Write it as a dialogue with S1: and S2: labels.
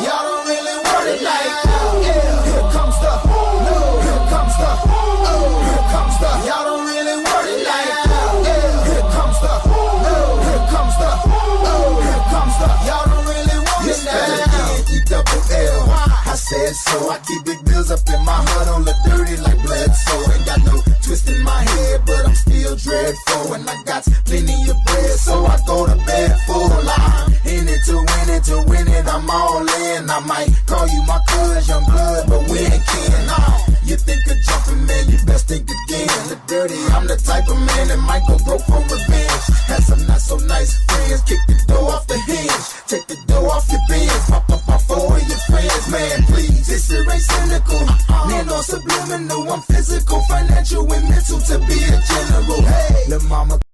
S1: Y'all don't really want it like yeah. Here comes the here comes the here comes the y'all don't really want it like yeah. Here comes the here comes the here comes the y'all don't really want it like E-double-L. I said so. I keep big bills up in my hood on the dirty like Bledsoe. Ain't got no twist in my head, but I'm still dreadful. And I got plenty of bread, so I go to bed full. I'm in it to win it. I'm all in. I might call you my cuz, young blood, but we ain't kin. You think of jumping, man, you best think again. The dirty, I'm the type of man that might go broke for revenge. Had some not so nice friends, kick the door off the hinge, take the door off your bins, pop up my four of your friends, man, please. This shit ain't cynical, man, no subliminal. I'm physical, financial, and mental to be a general. Hey, the mama.